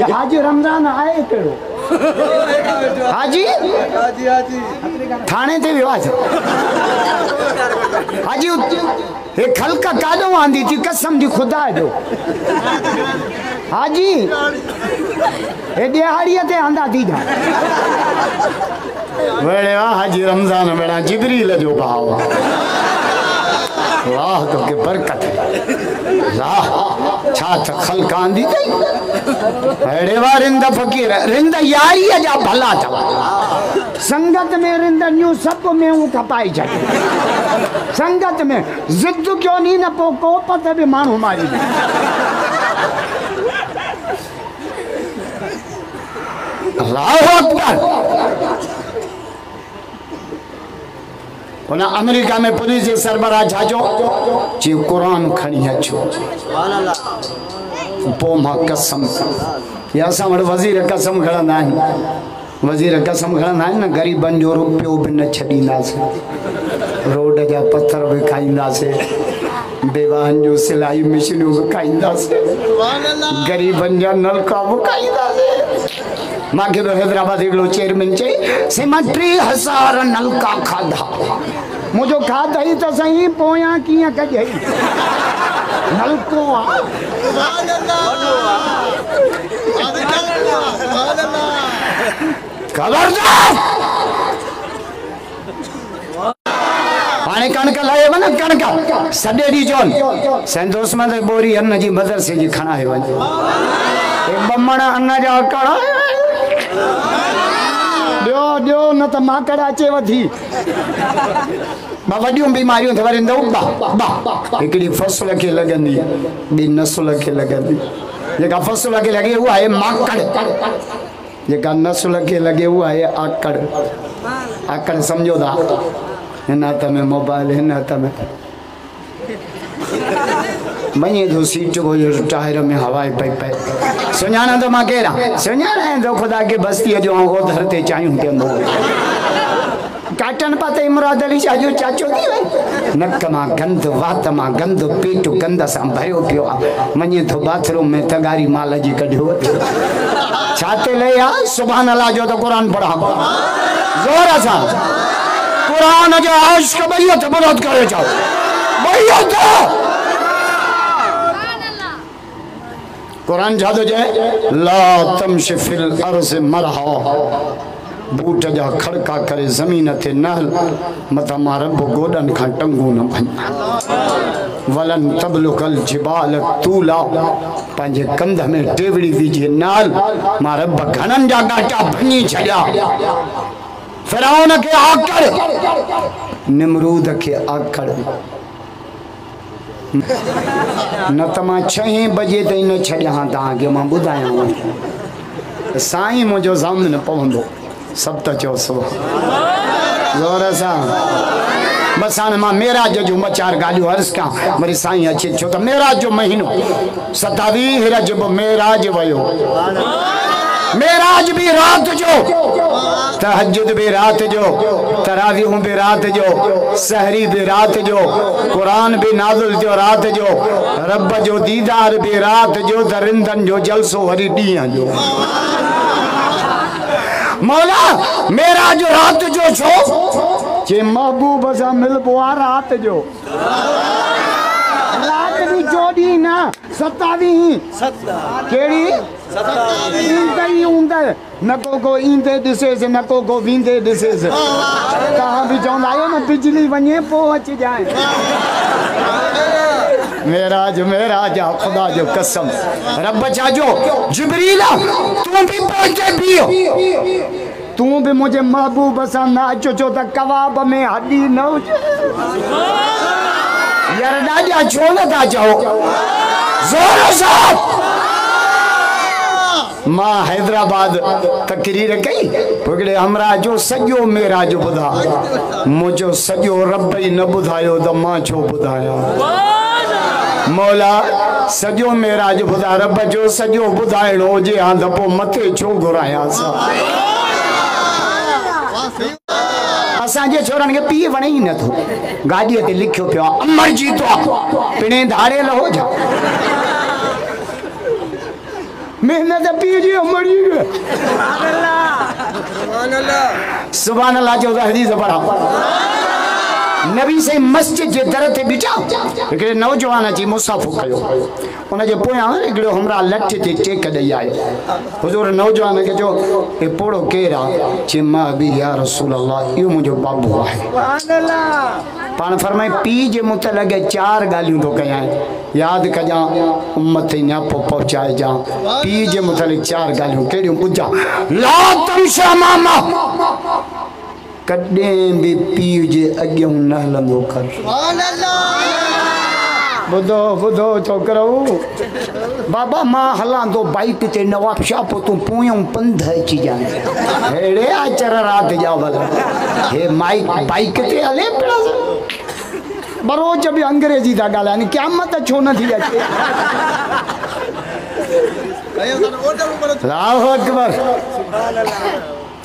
हाजी रमज़ान आहे कहिड़ो हाजी थाने ते वियो आहे हाजी हे खलक काॾों आंदी थी कसम जी खुदा जो हाजी हे ॾियारीअ ते आंदा थी जा वेड़े वाह हाजी रमज़ान वेड़ा जिबरील जो भाव वाह तो के बरकत वाह छा त खलक आंदी थई अड़े वाह रिंद फकीर रिंद यारी जा भला था संगत में रिंद न्यू सब में ऊ खपाई छॾ संगत में जिद क्यों नहीं न पो कोप ते भी माण्हू मारी अल्लाहु अकबर उन्हें अमेरिका में पुलिस जे सरबराह छाजो जी कुरान खणी अचो पो मां कसम या असां वटि वज़ीर कसम खणंदा आहिनि वज़ीर कसम खणंदा आहिनि न ग़रीबनि जो रुपयो बि न छॾींदासीं रोड जा पत्थर बि खाईंदासीं बेवाहनि जूं सिलाई मशीनियूं बि खाईंदासीं ग़रीबनि जा नलका बि खाईंदासीं मांखे तो हैदराबाद हिकिड़ो चेयरमैन चई से मां 3000 नलका खाधा मुझो खाधई त सही पोयां कीअं कजई नलको खबरदार हाणे कणक लाए वञ कणक सॼे ॾींहुं चवनि संदोस में बोरी अन्न जी मदरसे जी खणाए वञ बमण अन्न जा कड़ा ॾियो न त माकड़ अचे वधी वॾियूं बीमारियूं वरी हिकिड़ी फसल खे लॻंदी ॿी नसुल खे लॻंदी जेका फसल खे लॻे उहा आहे माकड़ जेका नसुल खे लॻे उहा आहे आकड़ आकड़ सम्झो था हिन हथ में मोबाइल हिन हथ में वञे थो सीट को टायर में हवाए पई पए सुञाणा तो मां केरु सुञाणे थो खुदा के बस्तीअ जो ओधर ते चायूं कंदो काटन पाते मुराद अली शाह जो चाचो थी वई नक मां गंद वात मां गंद पेट गंद सां भरियो पियो आहे वञे थो बाथरूम में तगारी माल जी कढियो छाते ले आ सुभान अल्लाह जो तो कुरान पढ़ा जोर सां कुरान जो आशिक भइयो त बुलंद करे जाओ भइयो त कुरान छा थो चए ला तमशि फिल अर्ज़ मरहा बूट जा खड़का करे ज़मीन ते न हल मथा मां रब गोॾनि खां टंगू न भञ वलन तबलुकल जिबाल तूला पंहिंजे कंध में टेवड़ी विझे नाल मां रब घणनि जा ॾाटा भञी छॾिया फिरौन खे आकड़ निमरूद खे आकड़ न त मां 6 बजे ताईं न छॾियां तव्हांखे मां ॿुधायां साईं मुंहिंजो सामने पवंदो सभु त चओ सुबुह ज़ोर सां बस हाणे मां मेराज जूं 4 ॻाल्हियूं अर्ज़ कयां वरी साईं अचे छो त मेराज जो महीनो 27 रजब मेराज वयो मेराज भी रात जो तहज्जुद भी रात जो तरावीह भी रात जो सहरी भी रात जो कुरान भी नाज़िल जो रात जो रब जो दीदार भी रात जो दरिंदन जो जलसो वरी ॾींहं जो मौला मेराज रात जो छो जे महबूब सां मिलबो आहे रात जो रात भी जोड़ी ना 27 केड़ी 27 ऊंदर न को ईंदे दिसेस न को वींदे दिसेस कहां भी चवंदा आहियो न बिजली वञे पो अच जाए मेराज मेराज खुदा जो कसम रब चाजो जिब्रील तू भी पहुंचे बियो तू भी मुझे महबूब सां ना अचो छो त कबाब में हड्डी न हुजे यार ॾाढा छो न था चओ ज़ोर सां मां हैदराबाद तकरीर कई हिकिड़े हमरा जो सॼो मेराज ॿुधा मुंहिंजो सॼो रब ई न ॿुधायो त मां छो ॿुधायां मौला सॼो मेराज ॿुधा रब जो सॼो ॿुधाइणो हुजे हा त पोइ मथे छो घुरायांस असांजे छोरनि खे पीउ वणे ई नथो गाॾीअ ते लिखियो पियो आहे अमर जीतो पिणे धारियल हो जा मेहनत पी जी मरी गए सुभान अल्लाह जो हदीस पढ़ा नबी से मस्जिद जे दर ते बीठा हिकिड़े नौजवान अची मुसाफ़ो कयो उन जे पोयां हिकिड़ो हमरा लठ ते टेक ॾेई आयो हुज़ूर नौजवान खे चयो हे पोड़ो केरु आहे चई मां बि या रसूल अल्लाह इहो मुंहिंजो बाबू आहे पाण फरमाए पीउ जे मुतलक़ 4 ॻाल्हियूं थो कयां यादि कजां उम्मत ते न्यापो पहुचाइजां पीउ जे मुतलक़ 4 ॻाल्हियूं कहिड़ियूं ॿुधां ला तमशा मामा कॾहिं बि पीउ जे अॻियां न हलंदो कर ॿुधो ॿुधो छोकिरो बाबा मां हलां थो बाइक ते नवाब शाह पोइ तूं पोयों पंध अची जाए अहिड़े आचर राति जा भला हे बाइक ते हले पिया बरोज बि अंग्रेजी था ॻाल्हाइनि क़यामत छो न थी अचे अल्लाहु अकबर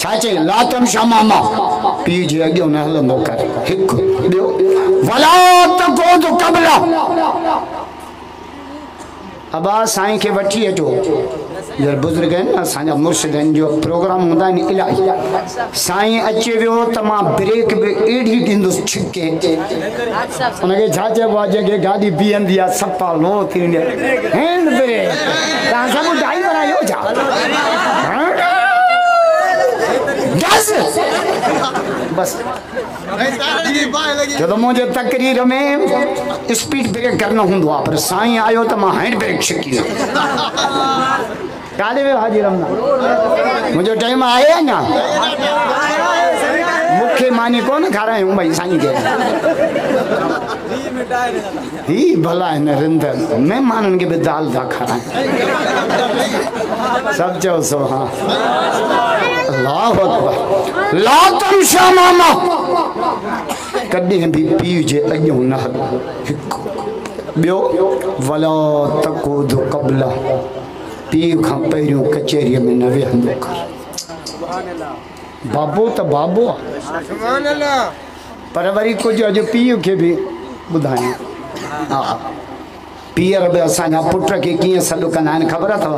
छा चई ला तमशा मामा पीउ जे अॻियां न हलंदो कर हिकु ॿियो वला तक़ूद क़बला अबा साईं खे वठी अचो जर बुज़ुर्ग आहिनि न असांजा मुर्शिद आहिनि जो प्रोग्राम हूंदा आहिनि इलाही साईं अची वियो त मां ब्रेक बि अहिड़ी ॾींदुसि छिके हुनखे छा चइबो आहे जंहिंखे गाॾी बीहंदी आहे सफ़ा लो थी वेंदी हैंड ब्रेक तव्हां सभु ड्राइवर आहियो छा बस जब मुझे तकरीर में स्पीड ब्रेक करना होंगे पर साईं आयो तो मैं हैंड ब्रेक छिकी काले में हाजिर रमना मुझे टाइम आया ना मुख्य मानी कौन खा रहे हूँ भाई साईं के ही भला है नरेंद्र मैं मान के भी दाल दा खा रहा सब चो सो हाँ अल्लाह अकबर ला तमशा मामा कॾहिं बि पीउ जे अॻियां न हल ॿियो वला तक़ूद क़बला पीउ खां पहिरियों कचहरीअ में न वेहंदो कर बाबो त बाबो आहे पर वरी कुझु अॼु पीउ खे बि ॿुधायां हा पीअर बि असांजा पुट खे कीअं सॾु कंदा आहिनि ख़बर अथव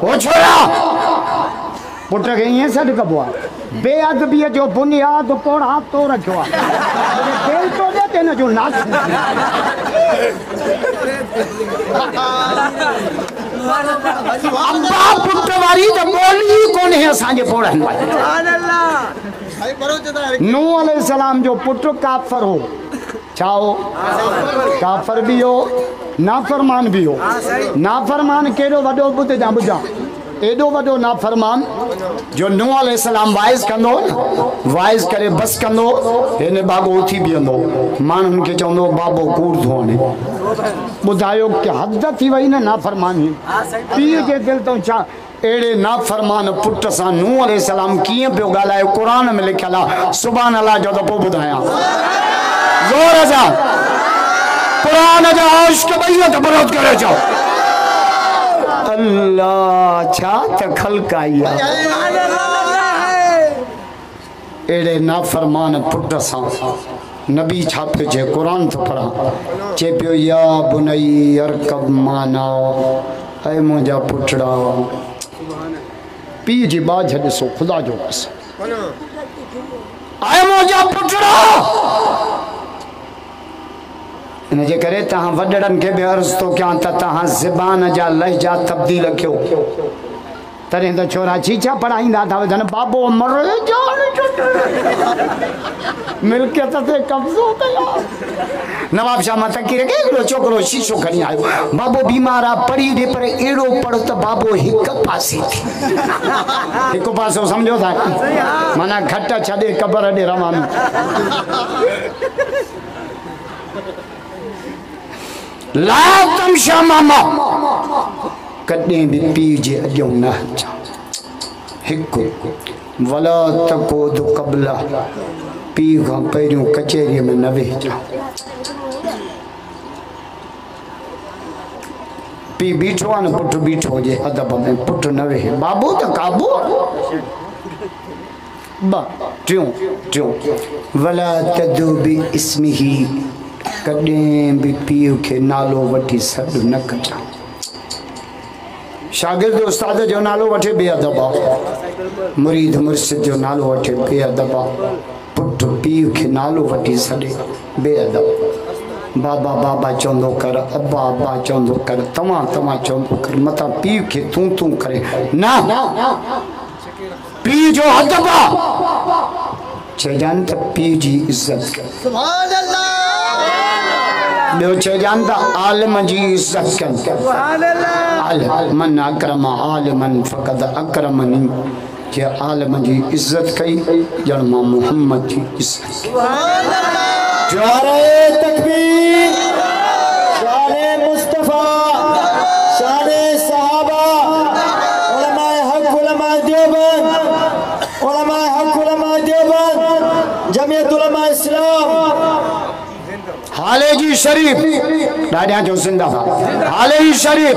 ओ छोरा पुट खे ईअं सॾु कबो आहे बेअदबीअ जो बुनियाद पोड़ा तो रखियो आहे दिलि थो ॾे त हिन जो नाश अब्बा पुट वारी त ॿोली कोन्हे असांजे पोड़नि नूह अलैहिस्सलाम जो पुटु काफ़र हो छा हो काफ़र बि हो नाफ़रमान भी हो नाफ़रमान केड़ो वडो ॿुधां एडो वडो नाफ़रमान जो नूह अलैहिस्सलाम वाइज़ कंदो वाइज़ करे बस कंदो हिन बागो उथी बीहंदो माण्हुनि खे चवंदो बाबो कूड़ थो हणे ॿुधायो कि हद थी वई न नाफ़रमानी पीउ जे दिलि तो छा एड़े नाफ़रमान पुट सां नूह अलैहिस्सलाम कीअं पियो ॻाल्हाए क़ुरान में लिखियल आहे सुभान अल्लाह जो त पोइ ॿुधायां ज़ोर सां क़ुरान जा आशिक़ ॿई त बरोत करे चओ अल्लाह छा त ख़ल्क़ आई आहे एड़े नाफ़रमान पुट सां नबी छा पियो चए क़ुरान थो पढ़ा चए पियो या बुनई अरकब माना ऐं मुंहिंजा पुटड़ा पीउ जी बाझ ॾिसो ख़ुदा जो कसम ऐं मुंहिंजा पुटड़ा इन जे करे तव्हां वॾड़नि खे बि अर्ज़ु थो कयां त तव्हां ज़बान जा लहजा तब्दील कयो तॾहिं त छोरा छीछा पढ़ाईंदा था वञनि बाबो मर मिल्कियत ते कब्ज़ो कयो नवाब शाह मां तकी रखे हिकिड़ो छोकिरो शीशो खणी आयो बाबो बीमार आहे पढ़ी ॾे पर अहिड़ो पढ़ त बाबो हिकु पासे हिकु पासो सम्झो था माना घट छॾे क़बर ॾे रवानो ला तमशा मामा कॾहिं बि पीउ जे अॻियां न अचां हिकु वला तक़ूद क़बला पीउ खां पहिरियों कचहरीअ में न वेहजां पीउ बीठो आहे न पुटु बीठो हुजे अदब में पुटु न वेहे बाबू त काबू टियों वला तदू बि इस्मिही कॾहिं बि पीउ खे नालो वठी सॾु न कजां शागिर्द उस्ताद जो नालो वठे बेअदब आहे, मुरीद मुर्शिद जो नालो वठे बेअदब आहे, पुट पीउ खे नालो वठी छॾे बेअदब। बाबा बाबा चवंदो कर, अब्बा अब्बा चवंदो कर, तव्हां तव्हां चवंदो कर, मथां पीउ खे तूं तूं करे न। पीउ जो अदब आहे, चइजानि त पीउ जी इज़त कर। सुभान अल्लाह। ॿियो चइजानि त आलिम जी इज़त कर। सुभान अल्लाह। मन अकरम आलिमन फ़क़द अकरमनी, जे आलिम जी इज़त कई ॼण मां मोहम्मद जी इज़त। सुभान अल्लाह। नारे तकबीर, शाने मुस्तफा, शाने सहाबा, उलमाए हक उलमाए देवबंद, उलमाए हक उलमाए देवबंद, जमीयत उलमा इस्लाम, हाले जी शरीफ ॾाढा जो जिंदाबाद, हाले जी शरीफ,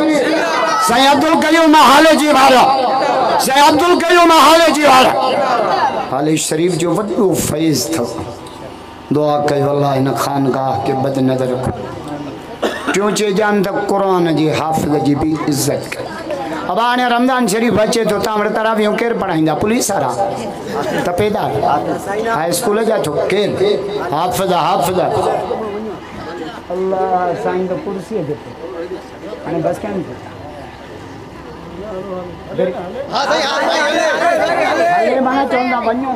साईं अब्दुल कयूम हाले जी वारा, साईं अब्दुल कयूम हाले जी वारा, हाले शरीफ जो वॾो फैज़ था। दुआ कयो अल्लाह इन खानगाह के बद नज़र रखो। क्यों चइजानि त कुरान जी हाफ़िज़ जी भी इज़त कर। अब हाणे रमज़ान शरीफ अचे तो तव्हां वटि तरावियूं केरु पढ़ाईंदा? पुलिस वारा, तपेदार, हाई स्कूल जा छो केरु? हाफ़िज़ हाफ़िज़ अल्लाह साईं त कुर्सीअ ते हाणे बस कैन हां सही हां सही माना चवंदा वञो